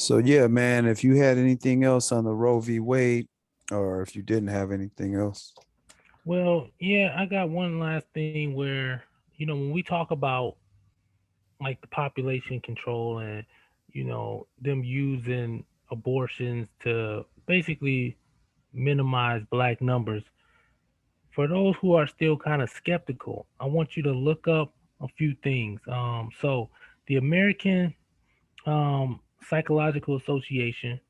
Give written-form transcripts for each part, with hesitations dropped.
So yeah, man, if you had anything else on the Roe v. Wade, or if you didn't have anything else. Well, yeah, I got one last thing where, when we talk about like the population control and, them using abortions to basically minimize black numbers, for those who are still kind of skeptical, I want you to look up a few things. So the American Psychological Association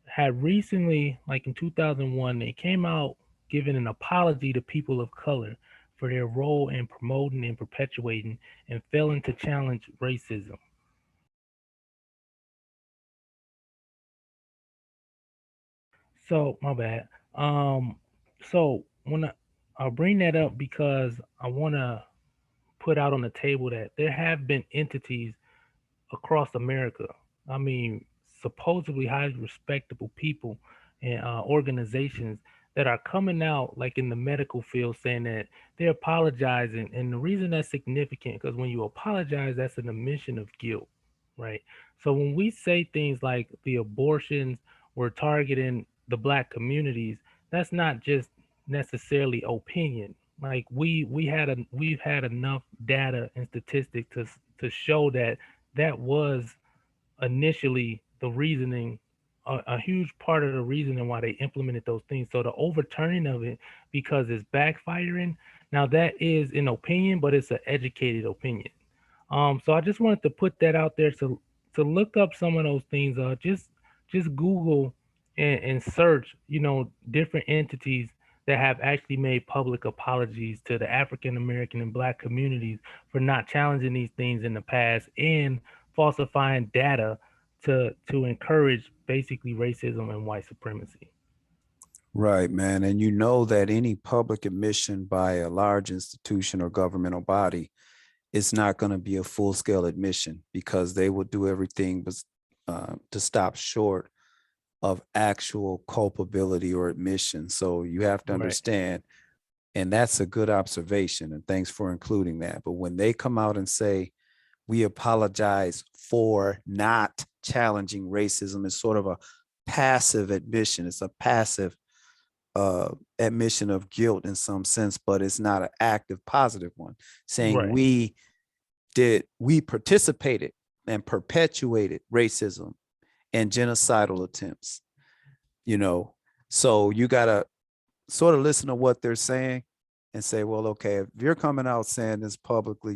had recently, like in 2001, they came out giving an apology to people of color for their role in promoting and perpetuating and failing to challenge racism. So, my bad. Um, so when I'll bring that up because I want to put out on the table that there have been entities across America. I mean, supposedly highly respectable people and organizations that are coming out, like in the medical field, saying that they're apologizing. And the reason that's significant, because when you apologize, that's an admission of guilt, right? So when we say things like the abortions were targeting the black communities, that's not just necessarily opinion. Like we've had enough data and statistics to show that that was initially the reasoning, a huge part of the reasoning why they implemented those things. So the overturning of it because it's backfiring. Now that is an opinion, but it's an educated opinion. So I just wanted to put that out there to look up some of those things. Just Google and search, different entities that have actually made public apologies to the African American and Black communities for not challenging these things in the past and falsifying data to encourage basically racism and white supremacy. Right, man. And you know that any public admission by a large institution or governmental body is not going to be a full scale admission because they will do everything but to stop short of actual culpability or admission. So you have to Right. understand, and that's a good observation. And thanks for including that. But when they come out and say, we apologize for not challenging racism, it's sort of a passive admission. It's a passive admission of guilt in some sense, but it's not an active positive one. Saying Right. we participated and perpetuated racism and genocidal attempts, you know. So you gotta sort of listen to what they're saying and say, well, okay, if you're coming out saying this publicly,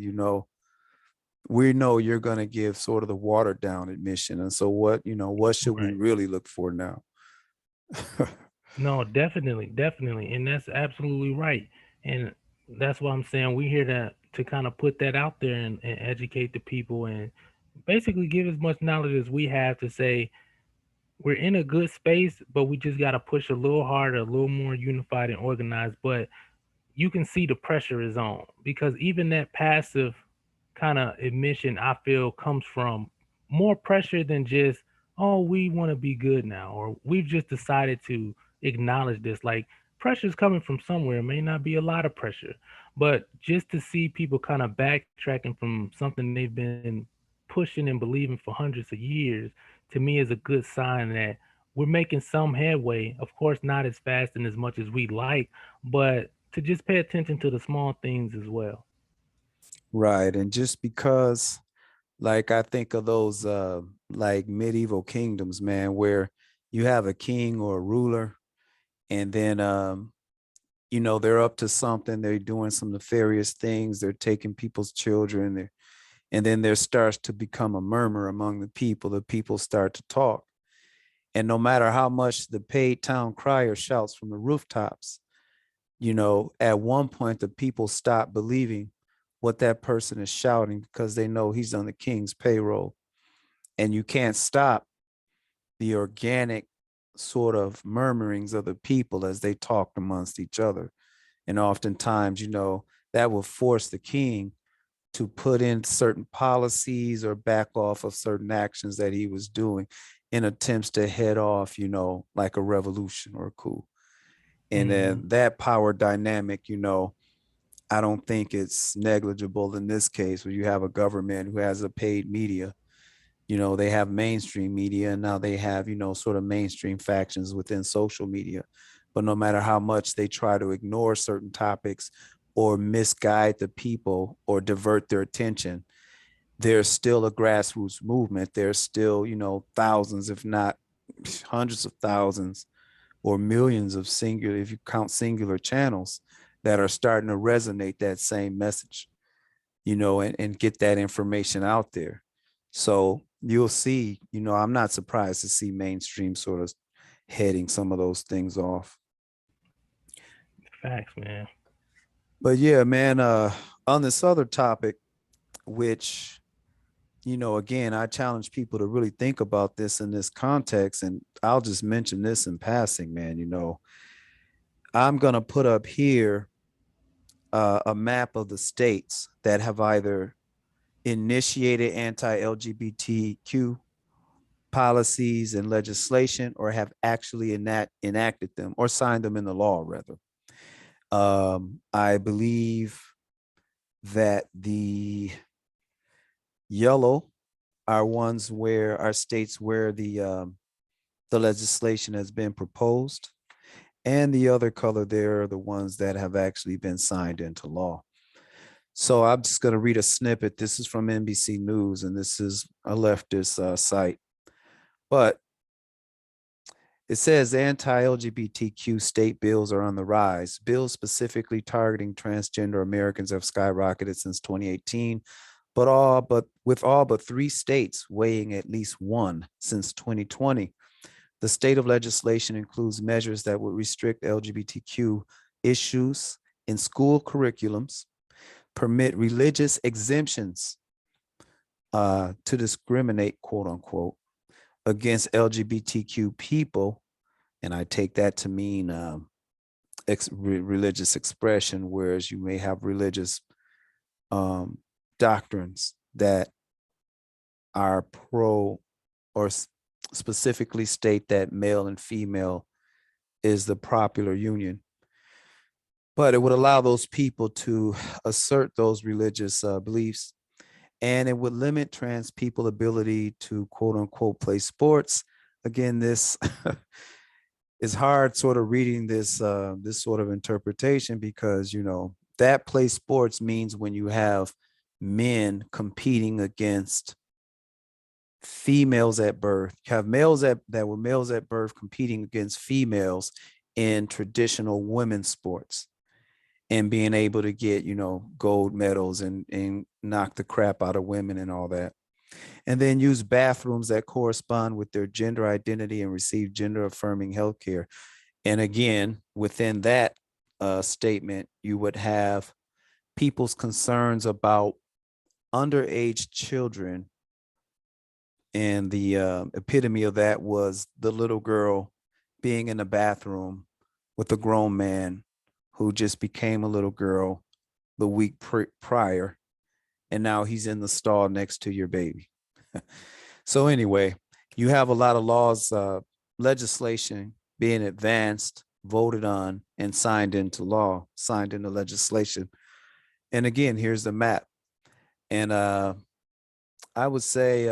we know you're going to give sort of the watered down admission. And so what should we Right. really look for now? No, definitely, definitely, and that's absolutely right. And that's why I'm saying we're here to kind of put that out there and educate the people and basically give as much knowledge as we have to say we're in a good space, but we just got to push a little harder, a little more unified and organized. But you can see the pressure is on because even that passive kind of admission I feel comes from more pressure than just, oh, we want to be good now, or we've just decided to acknowledge this. Like pressure is coming from somewhere. It may not be a lot of pressure, but just to see people kind of backtracking from something they've been pushing and believing for hundreds of years, to me is a good sign that we're making some headway. Of course, not as fast and as much as we'd like, but to just pay attention to the small things as well. Right. And just because, like, I think of those like medieval kingdoms, man, where you have a king or a ruler, and then they're up to something, they're doing some nefarious things, they're taking people's children, and then there starts to become a murmur among the people start to talk. And no matter how much the paid town crier shouts from the rooftops, at one point the people stop believing what that person is shouting because they know he's on the king's payroll. And you can't stop the organic sort of murmurings of the people as they talk amongst each other. And oftentimes, that will force the king to put in certain policies or back off of certain actions that he was doing in attempts to head off, like a revolution or a coup. And Hmm. then that power dynamic, I don't think it's negligible in this case where you have a government who has a paid media They have mainstream media, and now they have, sort of mainstream factions within social media. But no matter how much they try to ignore certain topics or misguide the people or divert their attention, there's still a grassroots movement. There's still, thousands, if not hundreds of thousands or millions of singular, if you count singular channels, that are starting to resonate that same message, and get that information out there. So you'll see, I'm not surprised to see mainstream sort of heading some of those things off. Facts, man. But yeah, man, on this other topic, which, again, I challenge people to really think about this in this context. And I'll just mention this in passing, man. I'm going to put up here a map of the states that have either initiated anti LGBTQ policies and legislation or have actually enacted them or signed them into law, rather. I believe that the yellow are states where the legislation has been proposed, and the other color there are the ones that have actually been signed into law. So I'm just going to read a snippet. This is from NBC News, and this is a leftist site. But it says anti-LGBTQ state bills are on the rise. Bills specifically targeting transgender Americans have skyrocketed since 2018, but with all but 3 states weighing at least one since 2020. The state of legislation includes measures that would restrict LGBTQ issues in school curriculums, permit religious exemptions to discriminate, quote unquote, against LGBTQ people. And I take that to mean religious expression, whereas you may have religious um, doctrines that are pro or specifically state that male and female is the popular union. But it would allow those people to assert those religious beliefs, and it would limit trans people ability to, quote unquote, play sports. Again, this is hard sort of reading this sort of interpretation, because that play sports means when you have men competing against females at birth. You have males that were males at birth competing against females in traditional women's sports and being able to get, gold medals and knock the crap out of women and all that. And then use bathrooms that correspond with their gender identity and receive gender affirming healthcare. And again, within that statement, you would have people's concerns about underage children. And the epitome of that was the little girl being in the bathroom with a grown man who just became a little girl the week prior. And now he's in the stall next to your baby. So anyway, you have a lot of laws, legislation being advanced, voted on, and signed into law, signed into legislation. And again, here's the map. And I would say,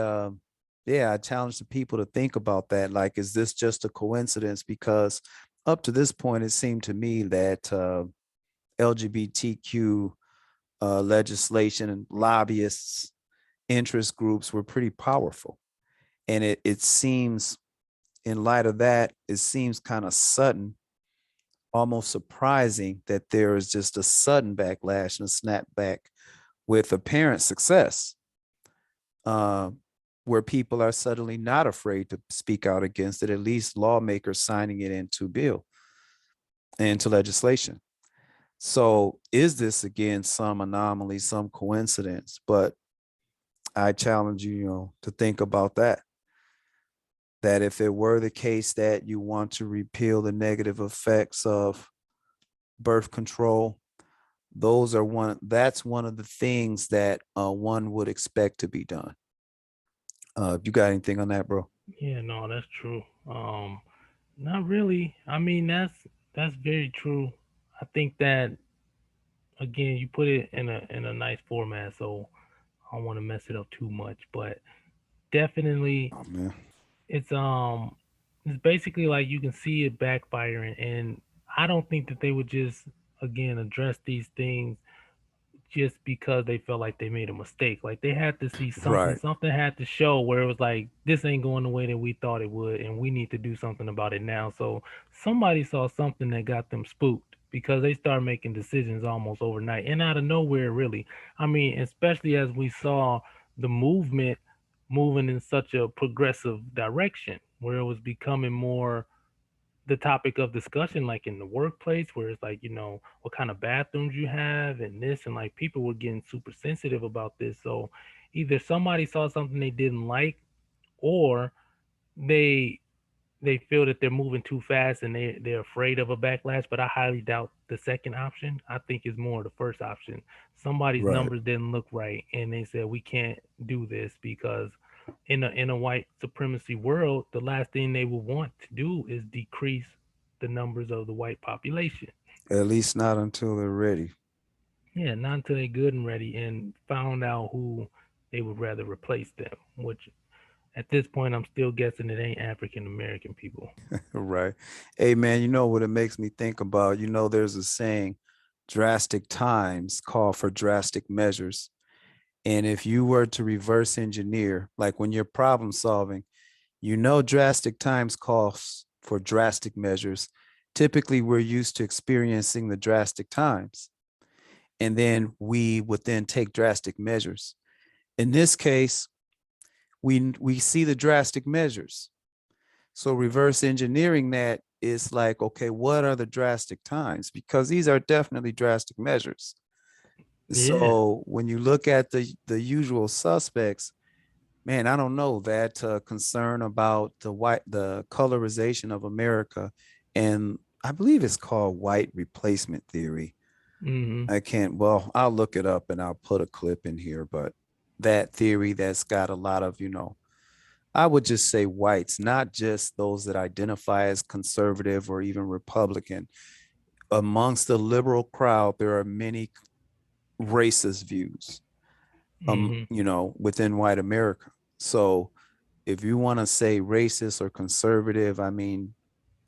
yeah, I challenge the people to think about that. Like, is this just a coincidence? Because up to this point, it seemed to me that LGBTQ legislation and lobbyists, interest groups were pretty powerful. And it seems, in light of that, it seems kind of sudden, almost surprising that there is just a sudden backlash and a snapback with apparent success, uh, where people are suddenly not afraid to speak out against it, at least lawmakers signing it into legislation. So is this again some anomaly, some coincidence? But I challenge you, to think about that. That if it were the case that you want to repeal the negative effects of birth control, that's one of the things that one would expect to be done. You got anything on that, bro? Yeah, no, that's true. Not really. I mean, that's very true. I think that again, you put it in a nice format, so I don't want to mess it up too much. But definitely Oh man. it's it's basically like you can see it backfiring, and I don't think that they would just again address these things just because they felt like they made a mistake. Like they had to see something, Right. something had to show where it was like this ain't going the way that we thought it would, and we need to do something about it now. So somebody saw something that got them spooked because they started making decisions almost overnight and out of nowhere, really. I mean, especially as we saw the movement moving in such a progressive direction where it was becoming more the topic of discussion, like in the workplace, where it's like, what kind of bathrooms you have and this, and like people were getting super sensitive about this. So either somebody saw something they didn't like, or they they feel that they're moving too fast and they're afraid of a backlash. But I highly doubt the second option. I think it's more the first option. Somebody's Right. numbers didn't look right, and they said we can't do this because in a white supremacy world, the last thing they will want to do is decrease the numbers of the white population. At least not until they're ready. Yeah, not until they're good and ready and found out who they would rather replace them. Which at this point, I'm still guessing it ain't African American people. Right. Hey man, you know what it makes me think about? There's a saying, drastic times call for drastic measures. And if you were to reverse engineer, like when you're problem solving, drastic times calls for drastic measures. Typically, we're used to experiencing the drastic times, and then we would then take drastic measures. In this case, we see the drastic measures. So reverse engineering that is like, okay, what are the drastic times? Because these are definitely drastic measures. Yeah. So when you look at the usual suspects, man, I don't know that concern about the colorization of America, and I believe it's called white replacement theory. Hmm. I can't. Well, I'll look it up and I'll put a clip in here. But that theory that's got a lot of, I would just say whites, not just those that identify as conservative or even Republican. Amongst the liberal crowd, there are many racist views, Hmm. within white America. So if you want to say racist or conservative, I mean,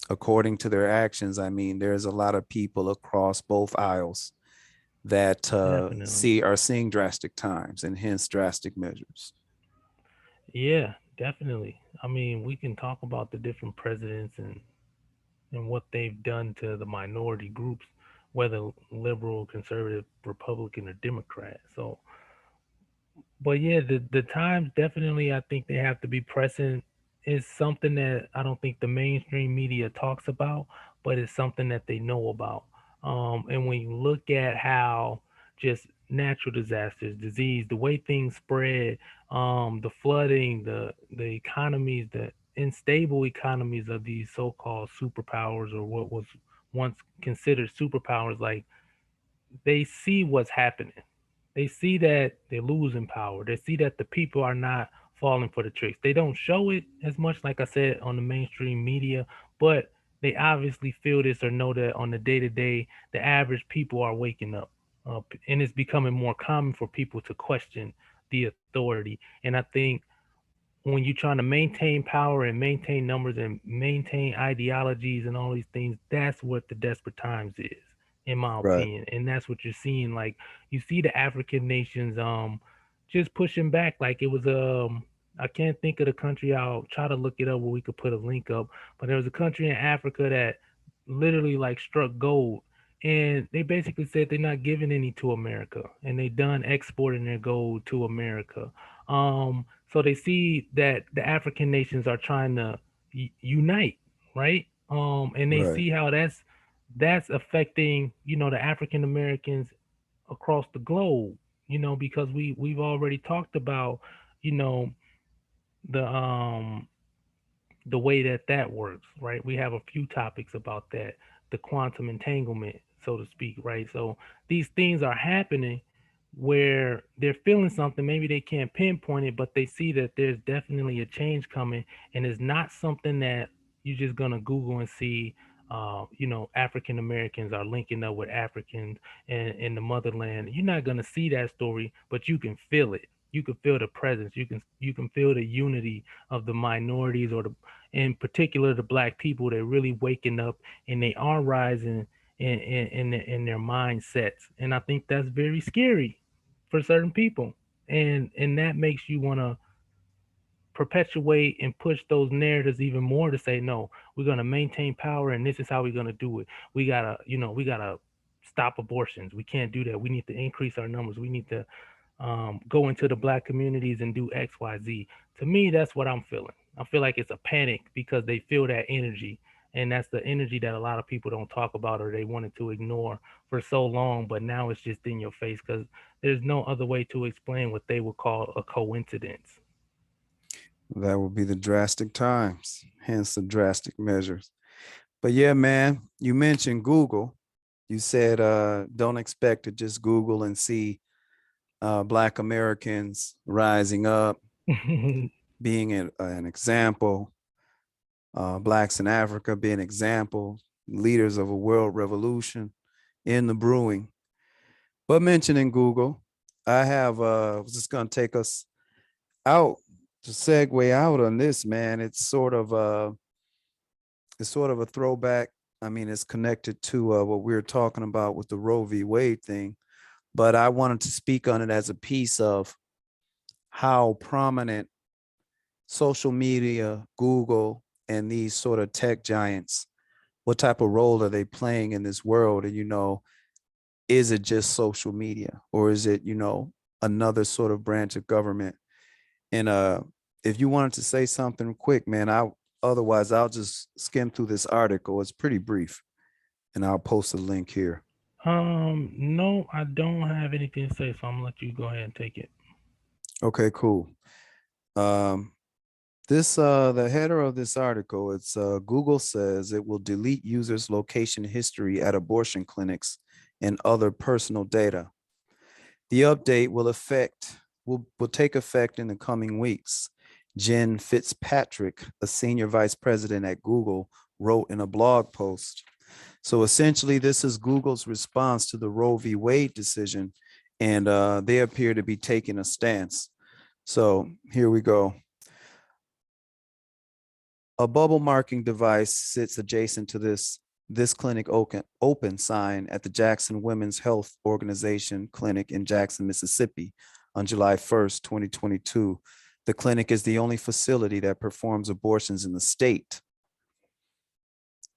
according to their actions, I mean, there's a lot of people across both aisles that Definitely. see are seeing drastic times and hence drastic measures. Yeah, definitely. I mean, we can talk about the different presidents and what they've done to the minority groups, whether liberal, conservative, Republican, or Democrat. So but yeah, the times definitely I think they have to be present. Is something that I don't think the mainstream media talks about, but it's something that they know about. And when you look at how just natural disasters, disease, the way things spread, the flooding, the economies, the unstable economies of these so-called superpowers or what was once considered superpowers, like they see what's happening. They see that they're losing power. They see that the people are not falling for the tricks. They don't show it as much, like I said, on the mainstream media, but they obviously feel this or know that on the day to day, the average people are waking up. And it's becoming more common for people to question the authority. And I think when you're trying to maintain power and maintain numbers and maintain ideologies and all these things, that's what the desperate times is, in my Right. opinion. And that's what you're seeing. Like you see the African nations just pushing back. Like it was I can't think of the country. I'll try to look it up where we could put a link up. But there was a country in Africa that literally like struck gold. And they basically said they're not giving any to America, and they done exporting their gold to America. So they see that the African nations are trying to unite, right? And they Right. see how that's affecting, the African Americans across the globe, because we've already talked about, you know, the the way that that works, right? We have a few topics about that, the quantum entanglement, so to speak, right? So these things are happening where they're feeling something. Maybe they can't pinpoint it, but they see that there's definitely a change coming, and it's not something that you're just gonna Google and see. African Americans are linking up with Africans in the motherland. You're not gonna see that story, but you can feel it. you can feel the presence. You can feel the unity of the minorities, or the, in particular, the black people. They're really waking up, and they are rising in their mindsets. And I think that's very scary for certain people. And that makes you want to perpetuate and push those narratives even more, to say no, we're going to maintain power, and this is how we're going to do it. We gotta stop abortions. We can't do that. We need to increase our numbers. We need to go into the black communities and do XYZ. To me, that's what I'm feeling. I feel like it's a panic because they feel that energy, and that's the energy that a lot of people don't talk about, or they wanted to ignore for so long, but now it's just in your face, because there's no other way to explain what they would call a coincidence. That would be the drastic times, hence the drastic measures. But yeah, man, you mentioned Google. You said don't expect to just Google and see Black Americans rising up, being an example, Blacks in Africa being example, leaders of a world revolution in the brewing. But mentioning Google, I have was just gonna take us out to segue out on this, man. It's sort of a throwback. I mean, it's connected to what we were talking about with the Roe v. Wade thing, but I wanted to speak on it as a piece of how prominent social media, Google, and these sort of tech giants, what type of role are they playing in this world? And, is it just social media, or is it, another sort of branch of government? And if you wanted to say something quick, man, otherwise I'll just skim through this article. It's pretty brief, and I'll post a link here. No, I don't have anything to say, so I'm gonna let you go ahead and take it. Okay, cool. Um, this the header of this article, it's Google says it will delete users' location history at abortion clinics and other personal data. The update will take effect in the coming weeks. Jen Fitzpatrick, a senior vice president at Google, wrote in a blog post. So essentially, this is Google's response to the Roe v. Wade decision, and they appear to be taking a stance. So here we go. A bubble marking device sits adjacent to this clinic open sign at the Jackson Women's Health Organization clinic in Jackson, Mississippi on July 1st, 2022. The clinic is the only facility that performs abortions in the state.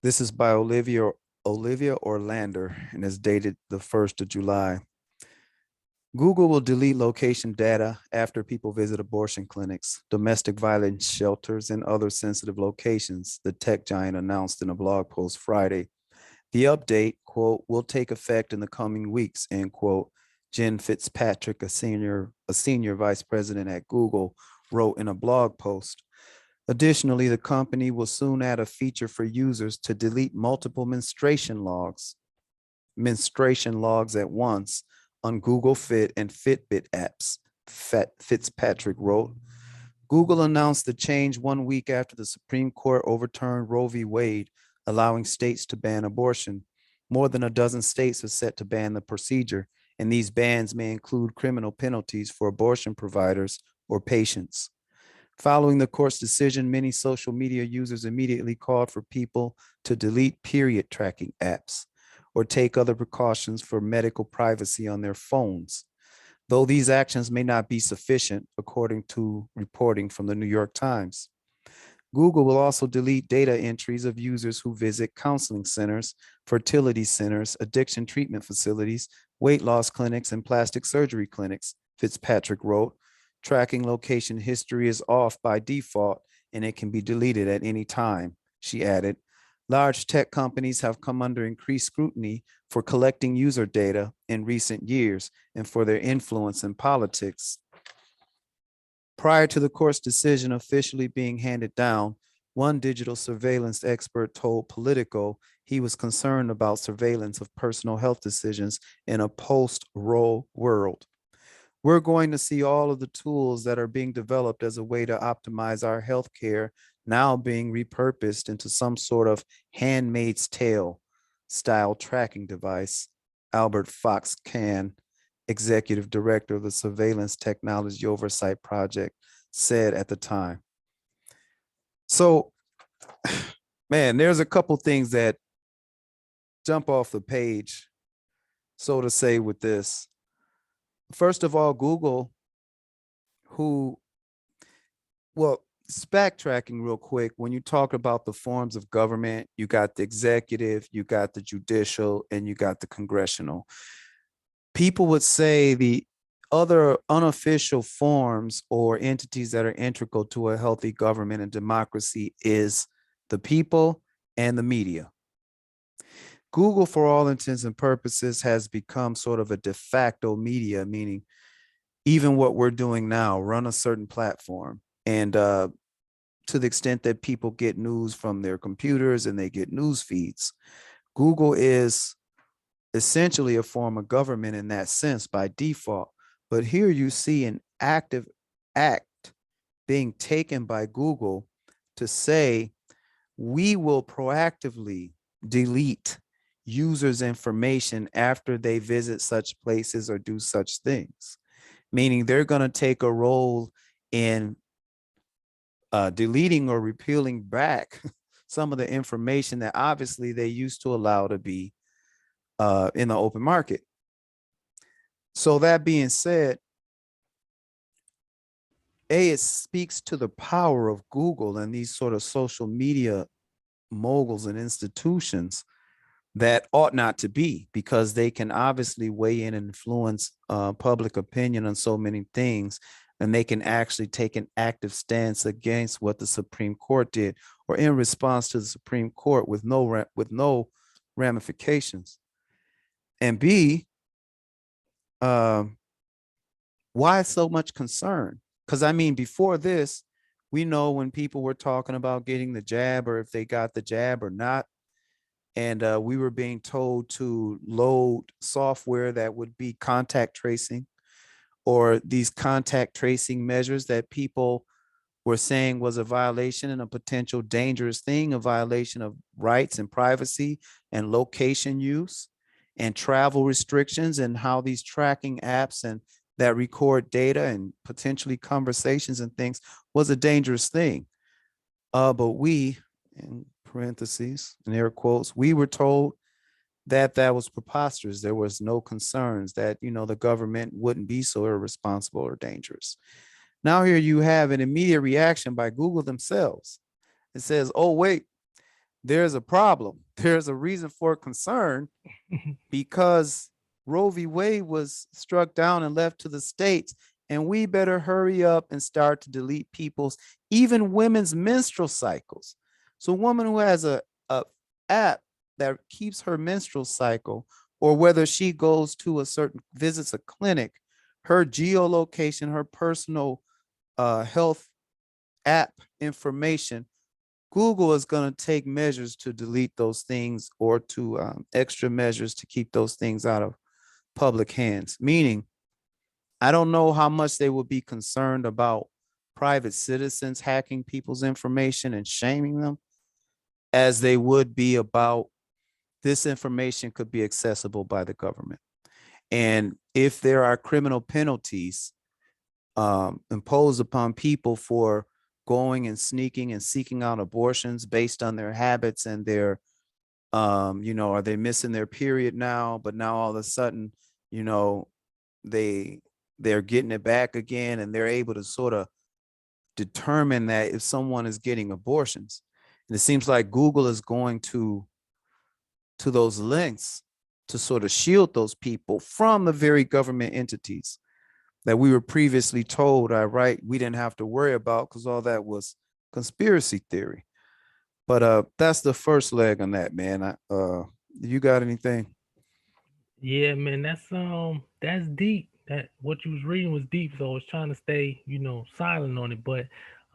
This is by Olivia Orlander and is dated the 1st of July. Google will delete location data after people visit abortion clinics, domestic violence shelters, and other sensitive locations, the tech giant announced in a blog post Friday. The update, quote, will take effect in the coming weeks, end quote. Jen Fitzpatrick, a senior vice president at Google, wrote in a blog post. Additionally, the company will soon add a feature for users to delete multiple menstruation logs at once on Google Fit and Fitbit apps, Fitzpatrick wrote. Google announced the change 1 week after the Supreme Court overturned Roe v. Wade, allowing states to ban abortion. More than a dozen states are set to ban the procedure, and these bans may include criminal penalties for abortion providers or patients. Following the court's decision, many social media users immediately called for people to delete period tracking apps or take other precautions for medical privacy on their phones. Though these actions may not be sufficient, according to reporting from the New York Times. Google will also delete data entries of users who visit counseling centers, fertility centers, addiction treatment facilities, weight loss clinics, and plastic surgery clinics, Fitzpatrick wrote. Tracking location history is off by default, and it can be deleted at any time, she added. Large tech companies have come under increased scrutiny for collecting user data in recent years and for their influence in politics. Prior to the court's decision officially being handed down, one digital surveillance expert told Politico he was concerned about surveillance of personal health decisions in a post-Roe world. We're going to see all of the tools that are being developed as a way to optimize our healthcare now being repurposed into some sort of handmaid's tale style tracking device, Albert Fox Can, executive director of the Surveillance Technology Oversight Project, said at the time. So, man, there's a couple things that jump off the page, so to say, with this. First of all, Google, who, well, backtracking real quick, when you talk about the forms of government, you got the executive, you got the judicial, and you got the congressional. People would say the other unofficial forms or entities that are integral to a healthy government and democracy is the people and the media. Google, for all intents and purposes, has become sort of a de facto media, meaning even what we're doing now, run a certain platform. And to the extent that people get news from their computers and they get news feeds, Google is essentially a form of government in that sense by default. But here you see an active act being taken by Google to say, we will proactively delete users' information after they visit such places or do such things, meaning they're going to take a role in deleting or repealing back some of the information that obviously they used to allow to be in the open market. So that being said, it speaks to the power of Google and these sort of social media moguls and institutions that ought not to be, because they can obviously weigh in and influence public opinion on so many things, and they can actually take an active stance against what the Supreme Court did, or in response to the Supreme Court with no ramifications. And B, um, why so much concern? Because I mean, before this, we know when people were talking about getting the jab or if they got the jab or not, and we were being told to load software that would be contact tracing, or these contact tracing measures that people were saying was a violation and a potential dangerous thing, a violation of rights and privacy and location use and travel restrictions, and how these tracking apps and that record data and potentially conversations and things was a dangerous thing. But we, in parentheses and air quotes, we were told that that was preposterous. There was no concerns that, you know, the government wouldn't be so irresponsible or dangerous. Now here you have an immediate reaction by Google themselves. It says, oh, wait, there's a problem. There's a reason for concern, because Roe v. Wade was struck down and left to the states, and we better hurry up and start to delete people's, even women's menstrual cycles. So a woman who has a app that keeps her menstrual cycle, or whether she goes to a certain, visits a clinic, her geolocation, her personal health app information, Google is going to take measures to delete those things, or to extra measures to keep those things out of public hands. Meaning, I don't know how much they will be concerned about private citizens hacking people's information and shaming them, as they would be about this information could be accessible by the government. And if there are criminal penalties imposed upon people for going and sneaking and seeking out abortions based on their habits and their, you know, are they missing their period now? But now all of a sudden, you know, they they're getting it back again, and they're able to sort of determine that if someone is getting abortions. And it seems like Google is going to those lengths to sort of shield those people from the very government entities that we were previously told, right, we didn't have to worry about, because all that was conspiracy theory. But that's the first leg on that, man. You got anything? Yeah, man, that's deep. That what you was reading was deep, so I was trying to stay, silent on it, but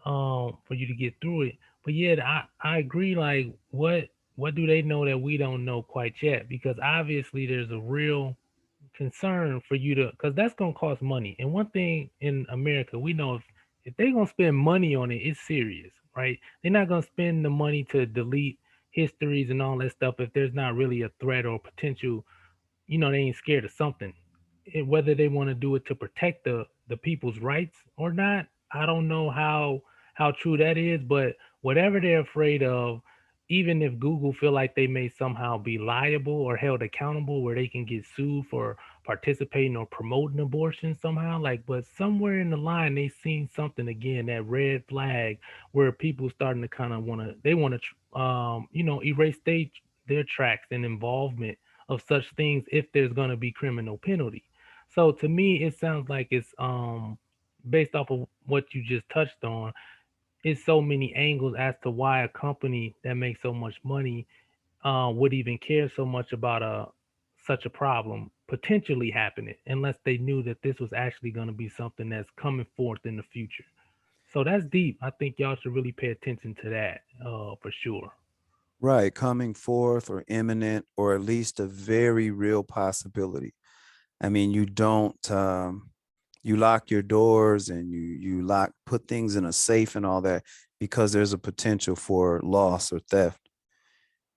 for you to get through it. But yeah, I agree. Like, what do they know that we don't know quite yet? Because obviously there's a real concern for you to, because that's gonna cost money. And one thing in America, we know if they're gonna spend money on it, it's serious, right? They're not gonna spend the money to delete histories and all that stuff if there's not really a threat or potential. They ain't scared of something. whether they want to do it to protect the people's rights or not. I don't know how true that is, but whatever they're afraid of, even if Google feel like they may somehow be liable or held accountable where they can get sued for participating or promoting abortion somehow, like, but somewhere in the line they seen something again, that red flag, where people starting to kind of want to erase their tracks and involvement of such things if there's going to be criminal penalty. So to me, it sounds like it's based off of what you just touched on. It's so many angles as to why a company that makes so much money would even care so much about such a problem potentially happening, unless they knew that this was actually going to be something that's coming forth in the future. So that's deep. I think y'all should really pay attention to that for sure. Right, coming forth or imminent, or at least a very real possibility. I mean, you don't you lock your doors and you lock put things in a safe and all that because there's a potential for loss or theft.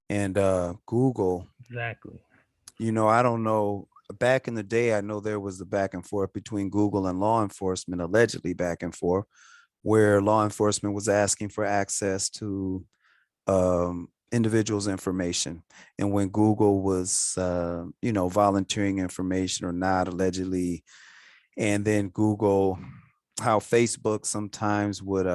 And Google, Exactly. I don't know. Back in the day, I know there was the back and forth between Google and law enforcement, allegedly back and forth, where law enforcement was asking for access to individuals' information. And when Google was, volunteering information or not, allegedly, and then Google, how Facebook sometimes would,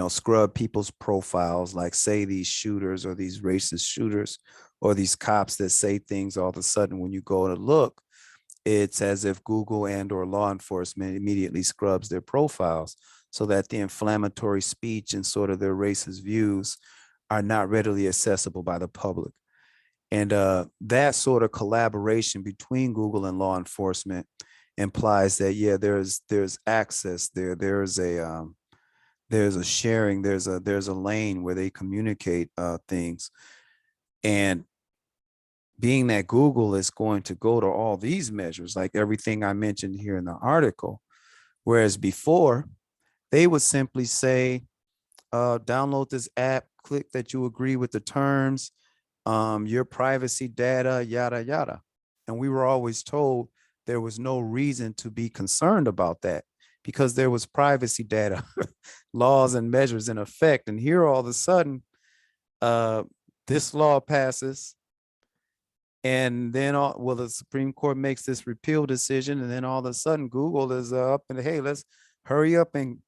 scrub people's profiles, like say these shooters or these racist shooters or these cops that say things, all of a sudden when you go to look, it's as if Google and or law enforcement immediately scrubs their profiles so that the inflammatory speech and sort of their racist views are not readily accessible by the public. And that sort of collaboration between Google and law enforcement implies that, yeah, there's access there. There's a sharing. There's a lane where they communicate things. And being that Google is going to go to all these measures, like everything I mentioned here in the article, whereas before they would simply say, download this app, click that you agree with the terms, your privacy data, yada, yada. And we were always told there was no reason to be concerned about that because there was privacy data laws and measures in effect. And here all of a sudden, uh, this law passes, and then the Supreme Court makes this repeal decision, and then all of a sudden Google is up and, hey, let's hurry up and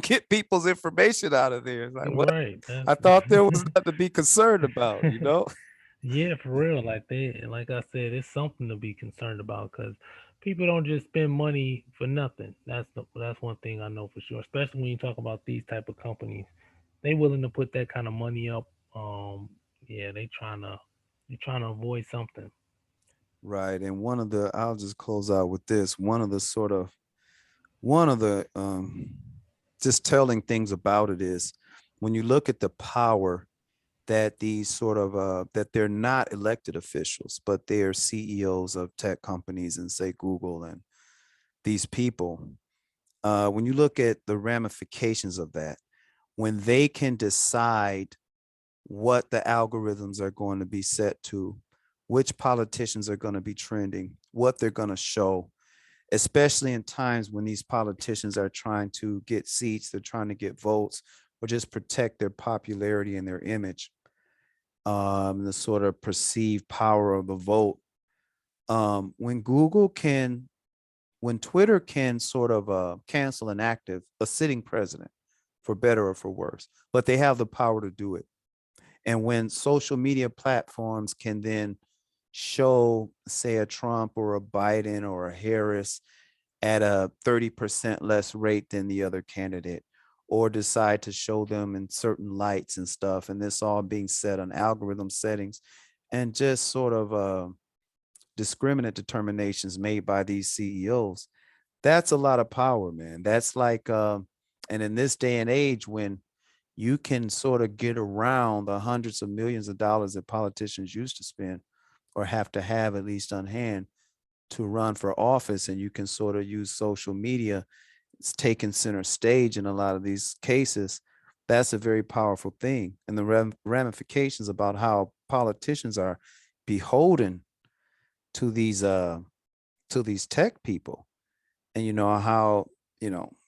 get people's information out of there. It's like, what? Right. That's I thought there was nothing to be concerned about. yeah, for real. Like I said, it's something to be concerned about because people don't just spend money for nothing. That's one thing I know for sure. Especially when you talk about these type of companies, they willing to put that kind of money up. Yeah, they trying to avoid something. Right. And I'll just close out with this. One of the just telling things about it is when you look at the power that these sort of that they're not elected officials, but they're CEOs of tech companies and say Google and these people. When you look at the ramifications of that, when they can decide what the algorithms are going to be set to, which politicians are going to be trending, what they're going to show, especially in times when these politicians are trying to get seats, they're trying to get votes, or just protect their popularity and their image, the sort of perceived power of the vote. When when Twitter can sort of cancel a sitting president, for better or for worse, but they have the power to do it. And when social media platforms can then show, say, a Trump or a Biden or a Harris at a 30% less rate than the other candidate, or decide to show them in certain lights and stuff, and this all being set on algorithm settings and just sort of discriminate determinations made by these CEOs, that's a lot of power, man. That's like, and in this day and age when you can sort of get around the hundreds of millions of dollars that politicians used to spend or have to have at least on hand to run for office, and you can sort of use social media, it's taken center stage in a lot of these cases. That's a very powerful thing. And the ramifications about how politicians are beholden to to these tech people, and how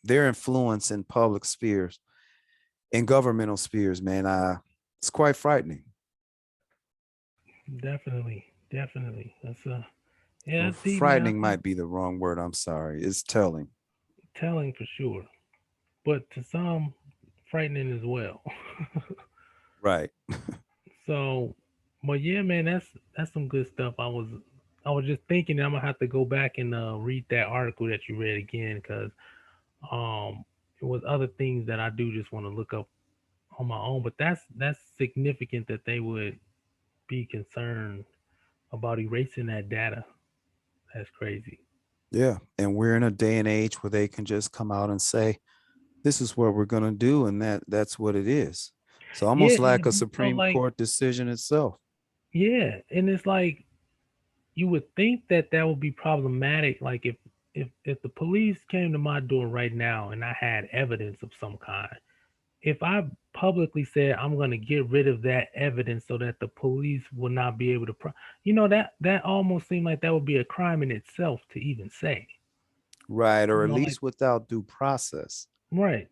their influence in public spheres, in governmental spheres, man. It's quite frightening. Definitely, definitely. That's yeah, Or that's deep, man. I frightening think might be the wrong word. I'm sorry. It's telling. telling for sure, but to some, frightening as well. Right. So, but yeah, man, that's some good stuff. I was just thinking I'm gonna have to go back and read that article that you read again because um it was other things that I do just want to look up on my own. But that's significant that they would be concerned about erasing that data. That's crazy. Yeah. And we're in a day and age where they can just come out and say, this is what we're going to do. And that's what it is. So Yeah, almost and like a it's also Supreme like Court decision itself. yeah, and it's like you would think that that would be problematic. Like if the police came to my door right now and I had evidence of some kind, if I publicly said I'm going to get rid of that evidence so that the police will not be able to, that almost seemed like that would be a crime in itself to even say. Right. Or at Like least without due process. right,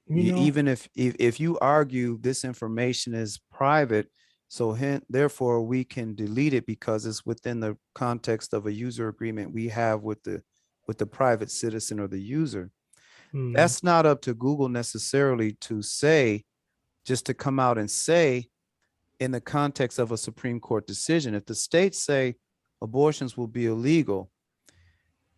you know, Even if you argue this information is private, so therefore we can delete it because it's within the context of a user agreement we have with the private citizen or the user. mm, That's not up to Google necessarily to say, just to come out and say, in the context of a Supreme Court decision. If the states say abortions will be illegal,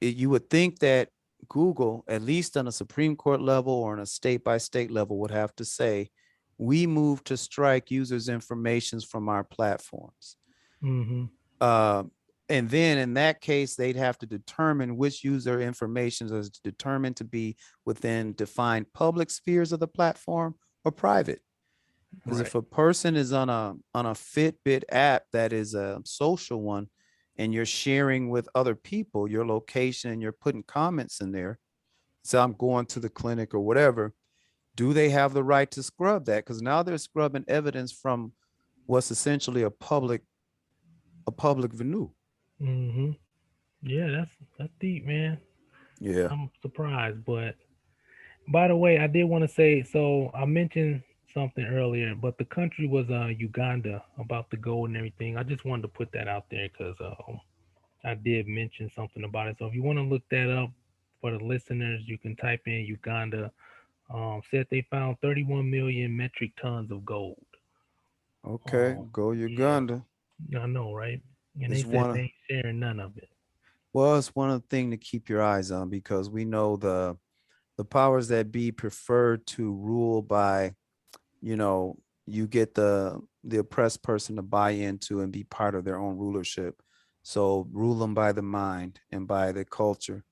you would think that Google, at least on a Supreme Court level or on a state by state level, would have to say, we move to strike users' informations from our platforms. mm-hmm, Uh, and then in that case, they'd have to determine which user information is determined to be within defined public spheres of the platform or private. Because right, if a person is on a Fitbit app that is a social one, and you're sharing with other people your location and you're putting comments in there, so I'm going to the clinic or whatever, do they have the right to scrub that? Because now they're scrubbing evidence from what's essentially a public venue. mm-hmm, yeah, that's deep, man. Yeah. I'm surprised, but by the way, I did want to say so. I mentioned something earlier, but the country was Uganda about the gold and everything. I just wanted to put that out there because I did mention something about it. So if you want to look that up for the listeners, you can type in Uganda. Said they found 31 million metric tons of gold. Okay. Go Yeah, Uganda. I know, right? And they It's said one they of ain't sharing none of it. well, it's one of the things to keep your eyes on, because we know the powers that be prefer to rule by, you know, you get the oppressed person to buy into and be part of their own rulership. So rule them by the mind and by the culture.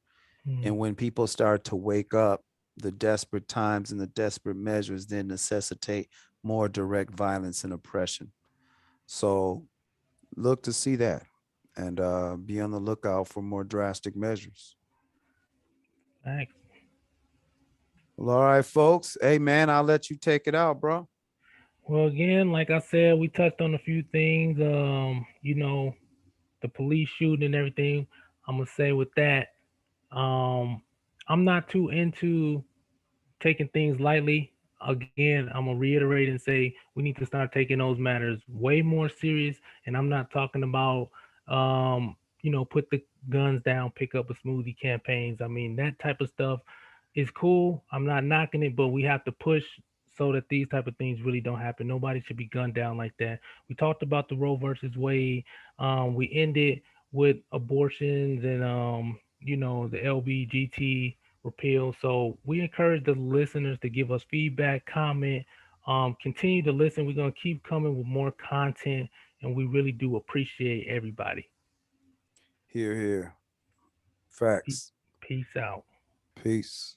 Mm, And when people start to wake up, the desperate times and the desperate measures then necessitate more direct violence and oppression. So look to see that, and be on the lookout for more drastic measures. thanks. Well, all right, folks. Hey, man, I'll let you take it out, bro. Well, again, like I said, we touched on a few things. The police shooting and everything. I'm gonna say with that, um, I'm not too into taking things lightly. Again, I'm gonna reiterate and say we need to start taking those matters way more serious. And I'm not talking about, put the guns down, pick up a smoothie campaigns. I mean, that type of stuff is cool. I'm not knocking it, but we have to push so that these type of things really don't happen. Nobody should be gunned down like that. We talked about the Roe versus Wade. We ended with abortions and the LBGT repeal. So we encourage the listeners to give us feedback, comment, continue to listen. We're gonna keep coming with more content, and we really do appreciate everybody. Here, here. Pe- Facts. Peace out. Peace.